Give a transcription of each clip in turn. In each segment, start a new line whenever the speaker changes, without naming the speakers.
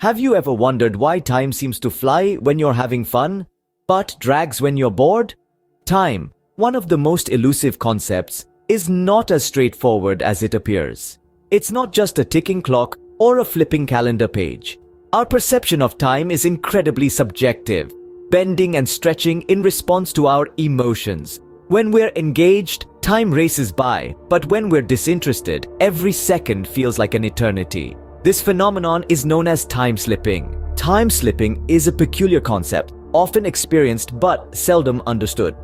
Have you ever wondered why time seems to fly when you're having fun, but drags when you're bored? Time, one of the most elusive concepts, is not as straightforward as it appears. It's not just a ticking clock or a flipping calendar page. Our perception of time is incredibly subjective, bending and stretching in response to our emotions. When we're engaged, time races by, but when we're disinterested, every second feels like an eternity. This phenomenon is known as time slipping. Time slipping is a peculiar concept, often experienced but seldom understood.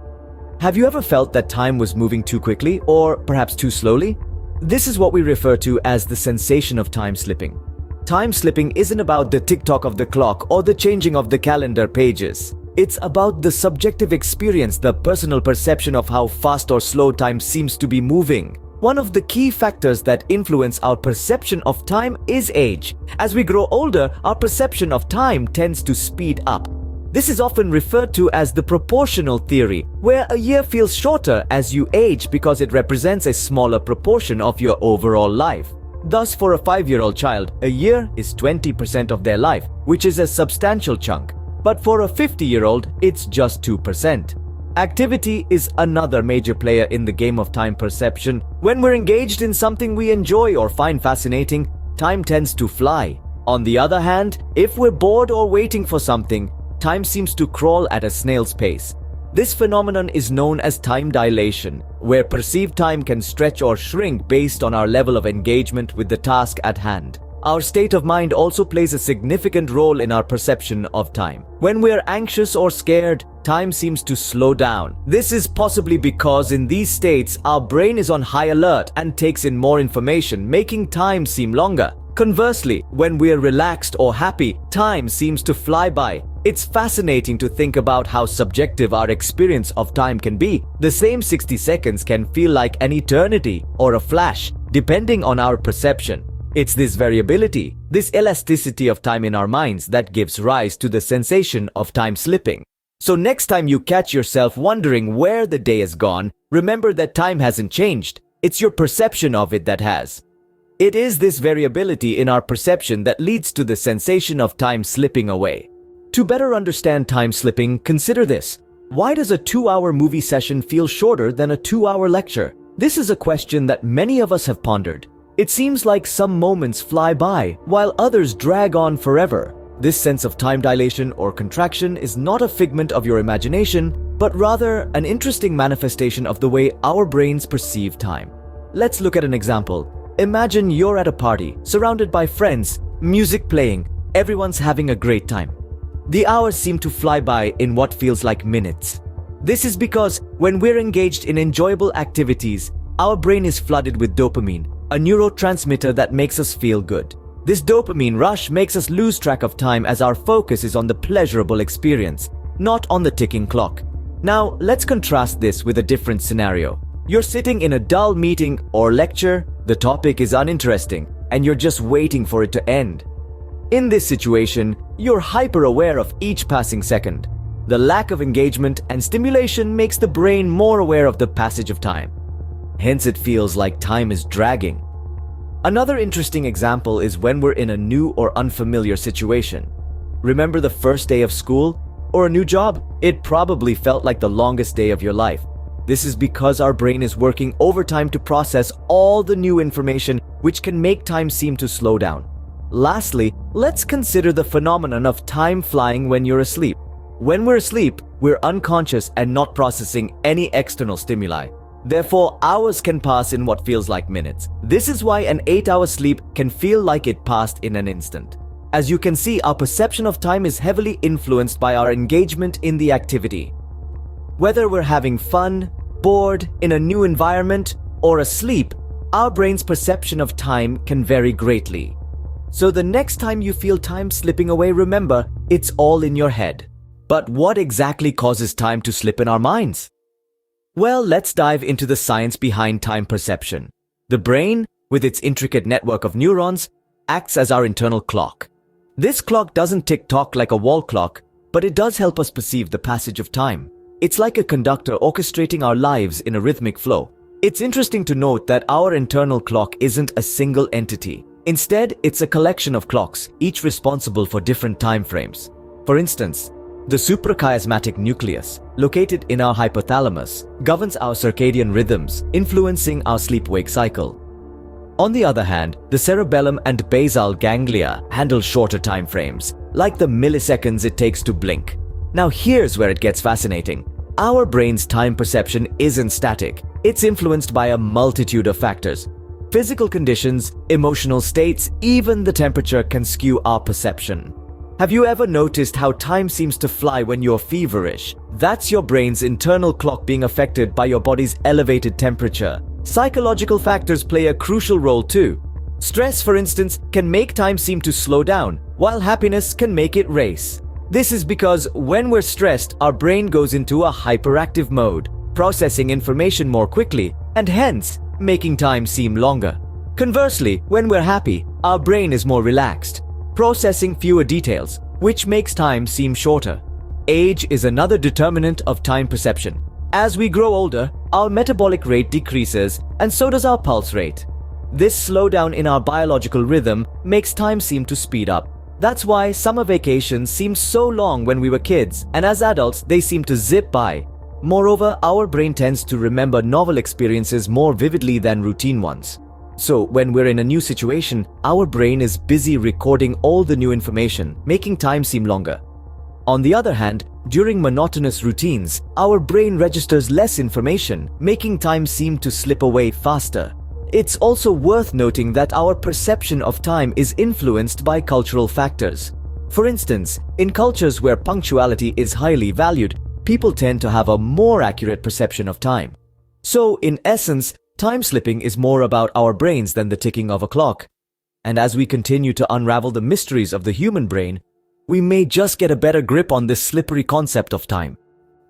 Have you ever felt that time was moving too quickly or perhaps too slowly? This is what we refer to as the sensation of time slipping. Time slipping isn't about the tick-tock of the clock or the changing of the calendar pages. It's about the subjective experience, the personal perception of how fast or slow time seems to be moving. One of the key factors that influence our perception of time is age. As we grow older, our perception of time tends to speed up. This is often referred to as the proportional theory, where a year feels shorter as you age because it represents a smaller proportion of your overall life. Thus, for a 5-year-old child, a year is 20% of their life, which is a substantial chunk. But for a 50-year-old, it's just 2%. Activity is another major player in the game of time perception. When we're engaged in something we enjoy or find fascinating, time tends to fly. On the other hand, if we're bored or waiting for something, time seems to crawl at a snail's pace. This phenomenon is known as time dilation, where perceived time can stretch or shrink based on our level of engagement with the task at hand. Our state of mind also plays a significant role in our perception of time. When we're anxious or scared, time seems to slow down. This is possibly because in these states, our brain is on high alert and takes in more information, making time seem longer. Conversely, when we're relaxed or happy, time seems to fly by. It's fascinating to think about how subjective our experience of time can be. The same 60 seconds can feel like an eternity or a flash, depending on our perception. It's this variability, this elasticity of time in our minds that gives rise to the sensation of time slipping. So next time you catch yourself wondering where the day has gone, remember that time hasn't changed. It's your perception of it that has. It is this variability in our perception that leads to the sensation of time slipping away. To better understand time slipping, consider this. Why does a 2-hour movie session feel shorter than a 2-hour lecture? This is a question that many of us have pondered. It seems like some moments fly by, while others drag on forever. This sense of time dilation or contraction is not a figment of your imagination, but rather an interesting manifestation of the way our brains perceive time. Let's look at an example. Imagine you're at a party, surrounded by friends, music playing, everyone's having a great time. The hours seem to fly by in what feels like minutes. This is because when we're engaged in enjoyable activities, our brain is flooded with dopamine, a neurotransmitter that makes us feel good. This dopamine rush makes us lose track of time as our focus is on the pleasurable experience, not on the ticking clock. Now, let's contrast this with a different scenario. You're sitting in a dull meeting or lecture, the topic is uninteresting, and you're just waiting for it to end. In this situation, you're hyper-aware of each passing second. The lack of engagement and stimulation makes the brain more aware of the passage of time. Hence, it feels like time is dragging. Another interesting example is when we're in a new or unfamiliar situation. Remember the first day of school or a new job? It probably felt like the longest day of your life. This is because our brain is working overtime to process all the new information, which can make time seem to slow down. Lastly, let's consider the phenomenon of time flying when you're asleep. When we're asleep, we're unconscious and not processing any external stimuli. Therefore, hours can pass in what feels like minutes. This is why an 8-hour sleep can feel like it passed in an instant. As you can see, our perception of time is heavily influenced by our engagement in the activity. Whether we're having fun, bored, in a new environment, or asleep, our brain's perception of time can vary greatly. So the next time you feel time slipping away, remember, it's all in your head. But what exactly causes time to slip in our minds? Well, let's dive into the science behind time perception. The brain, with its intricate network of neurons, acts as our internal clock. This clock doesn't tick-tock like a wall clock, but it does help us perceive the passage of time. It's like a conductor orchestrating our lives in a rhythmic flow. It's interesting to note that our internal clock isn't a single entity. Instead, it's a collection of clocks, each responsible for different time frames. For instance, the suprachiasmatic nucleus, located in our hypothalamus, governs our circadian rhythms, influencing our sleep-wake cycle. On the other hand, the cerebellum and basal ganglia handle shorter time frames, like the milliseconds it takes to blink. Now here's where it gets fascinating. Our brain's time perception isn't static. It's influenced by a multitude of factors. Physical conditions, emotional states, even the temperature can skew our perception. Have you ever noticed how time seems to fly when you're feverish? That's your brain's internal clock being affected by your body's elevated temperature. Psychological factors play a crucial role too. Stress, for instance, can make time seem to slow down, while happiness can make it race. This is because when we're stressed, our brain goes into a hyperactive mode, processing information more quickly, and hence, making time seem longer. Conversely, when we're happy, our brain is more relaxed, processing fewer details, which makes time seem shorter. Age is another determinant of time perception. As we grow older, our metabolic rate decreases, and so does our pulse rate. This slowdown in our biological rhythm makes time seem to speed up. That's why summer vacations seemed so long when we were kids, and as adults, they seem to zip by. Moreover, our brain tends to remember novel experiences more vividly than routine ones. So, when we're in a new situation, our brain is busy recording all the new information, making time seem longer. On the other hand, during monotonous routines, our brain registers less information, making time seem to slip away faster. It's also worth noting that our perception of time is influenced by cultural factors. For instance, in cultures where punctuality is highly valued, people tend to have a more accurate perception of time. So, in essence, time slipping is more about our brains than the ticking of a clock. And as we continue to unravel the mysteries of the human brain, we may just get a better grip on this slippery concept of time.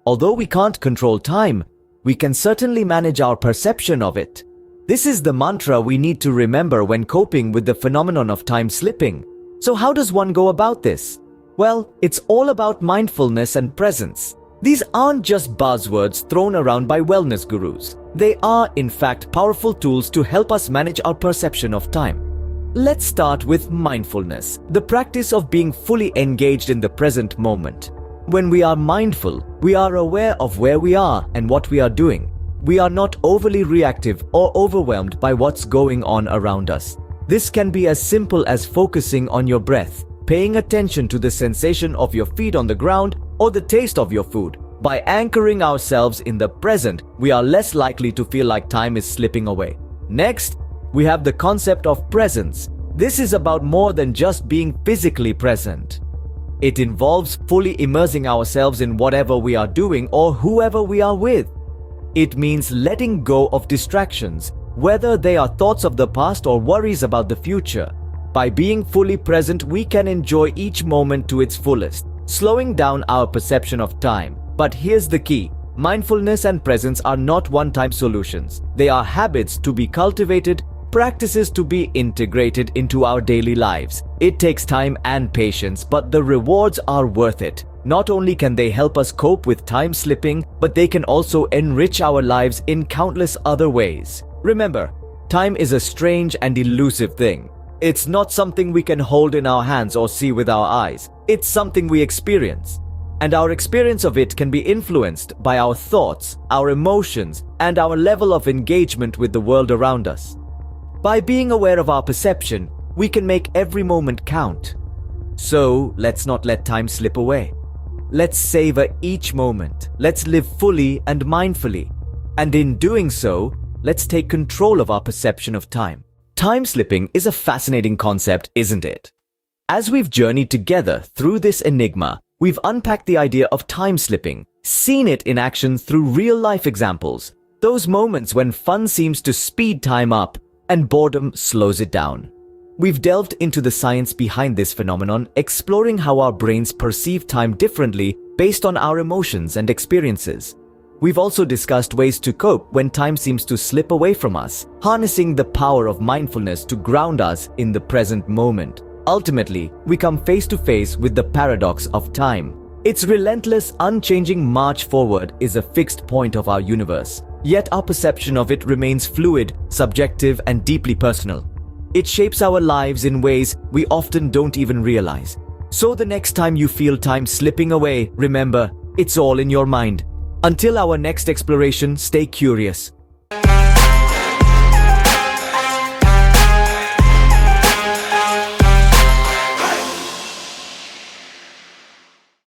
Although we can't control time, we can certainly manage our perception of it. This is the mantra we need to remember when coping with the phenomenon of time slipping. So how does one go about this? Well, it's all about mindfulness and presence. These aren't just buzzwords thrown around by wellness gurus. They are, in fact, powerful tools to help us manage our perception of time. Let's start with mindfulness, the practice of being fully engaged in the present moment. When we are mindful, we are aware of where we are and what we are doing. We are not overly reactive or overwhelmed by what's going on around us. This can be as simple as focusing on your breath, paying attention to the sensation of your feet on the ground or the taste of your food. By anchoring ourselves in the present, we are less likely to feel like time is slipping away. Next, we have the concept of presence. This is about more than just being physically present. It involves fully immersing ourselves in whatever we are doing or whoever we are with. It means letting go of distractions, whether they are thoughts of the past or worries about the future. By being fully present, we can enjoy each moment to its fullest, slowing down our perception of time. But here's the key. Mindfulness and presence are not one-time solutions. They are habits to be cultivated, practices to be integrated into our daily lives. It takes time and patience, but the rewards are worth it. Not only can they help us cope with time slipping, but they can also enrich our lives in countless other ways. Remember, time is a strange and elusive thing. It's not something we can hold in our hands or see with our eyes. It's something we experience. And our experience of it can be influenced by our thoughts, our emotions, and our level of engagement with the world around us. By being aware of our perception, we can make every moment count. So, let's not let time slip away. Let's savor each moment. Let's live fully and mindfully. And in doing so, let's take control of our perception of time. Time slipping is a fascinating concept, isn't it? As we've journeyed together through this enigma, we've unpacked the idea of time slipping, seen it in action through real-life examples, those moments when fun seems to speed time up and boredom slows it down. We've delved into the science behind this phenomenon, exploring how our brains perceive time differently based on our emotions and experiences. We've also discussed ways to cope when time seems to slip away from us, harnessing the power of mindfulness to ground us in the present moment. Ultimately, we come face to face with the paradox of time. Its relentless, unchanging march forward is a fixed point of our universe, yet our perception of it remains fluid, subjective, and deeply personal. It shapes our lives in ways we often don't even realize. So the next time you feel time slipping away, remember, it's all in your mind. Until our next exploration, stay curious.